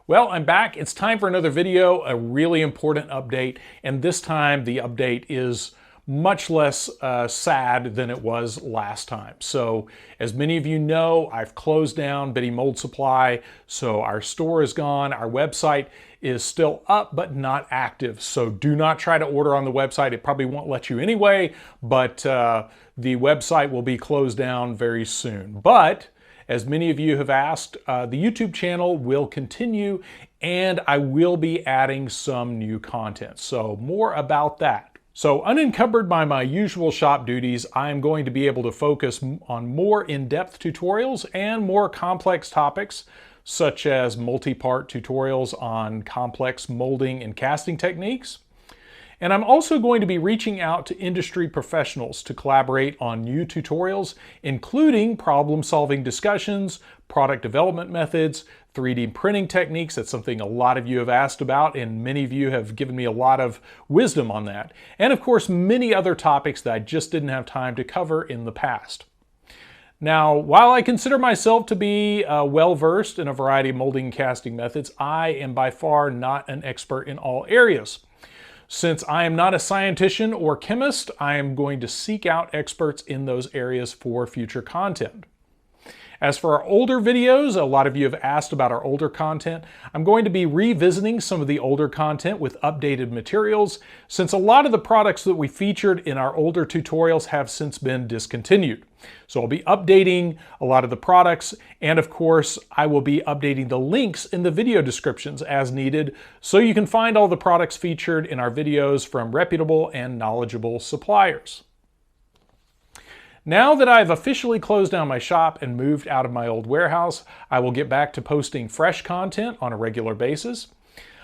Well, I'm back. It's time for another video, a really important update, and this time the update is much less sad than it was last time. So, as many of you know, I've closed down Biddy Mold Supply, so our store is gone. Our website is still up, but not active. So do not try to order on the website. It probably won't let you anyway, but the website will be closed down very soon. But as many of you have asked, the YouTube channel will continue and I will be adding some new content. So more about that. So unencumbered by my usual shop duties, I am going to be able to focus on more in-depth tutorials and more complex topics, such as multi-part tutorials on complex molding and casting techniques. And I'm also going to be reaching out to industry professionals to collaborate on new tutorials, including problem-solving discussions, product development methods, 3D printing techniques. That's something a lot of you have asked about, and many of you have given me a lot of wisdom on that. And of course, many other topics that I just didn't have time to cover in the past. Now, while I consider myself to be well-versed in a variety of molding and casting methods, I am by far not an expert in all areas. Since I am not a scientist or chemist, I am going to seek out experts in those areas for future content. As for our older videos, a lot of you have asked about our older content. I'm going to be revisiting some of the older content with updated materials, since a lot of the products that we featured in our older tutorials have since been discontinued. So I'll be updating a lot of the products, and of course, I will be updating the links in the video descriptions as needed, so you can find all the products featured in our videos from reputable and knowledgeable suppliers. Now that I've officially closed down my shop and moved out of my old warehouse, I will get back to posting fresh content on a regular basis.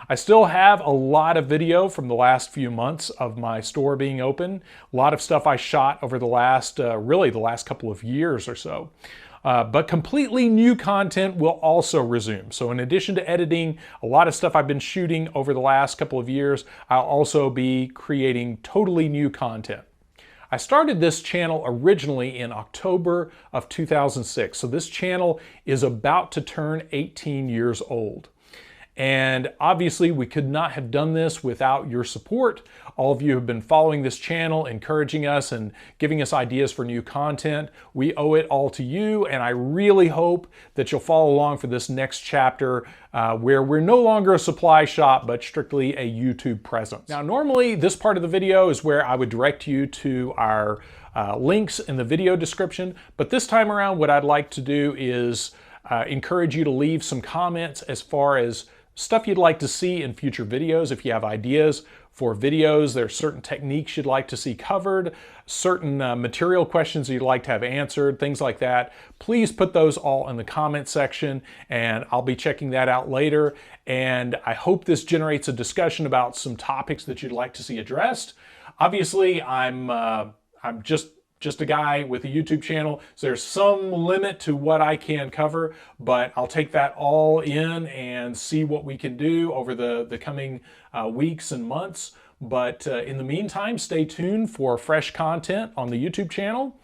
I still have a lot of video from the last few months of my store being open. A lot of stuff I shot over the last, really the last couple of years or so. But completely new content will also resume. So in addition to editing a lot of stuff I've been shooting over the last couple of years, I'll also be creating totally new content. I started this channel originally in October of 2006. So this channel is about to turn 18 years old. And obviously we could not have done this without your support. All of you have been following this channel, encouraging us and giving us ideas for new content. We owe it all to you, and I really hope that you'll follow along for this next chapter where we're no longer a supply shop, but strictly a YouTube presence. Now, normally this part of the video is where I would direct you to our links in the video description, but this time around what I'd like to do is encourage you to leave some comments as far as stuff you'd like to see in future videos. If you have ideas for videos, there's certain techniques you'd like to see covered, certain material questions you'd like to have answered, things like that, please put those all in the comment section and I'll be checking that out later. And I hope this generates a discussion about some topics that you'd like to see addressed. Obviously, I'm just a guy with a YouTube channel, so there's some limit to what I can cover, but I'll take that all in and see what we can do over the coming weeks and months. But in the meantime, stay tuned for fresh content on the YouTube channel.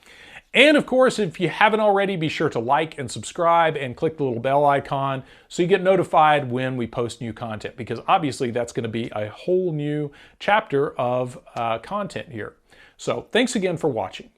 And of course, if you haven't already, be sure to like and subscribe and click the little bell icon so you get notified when we post new content, because obviously that's going to be a whole new chapter of content here. So thanks again for watching.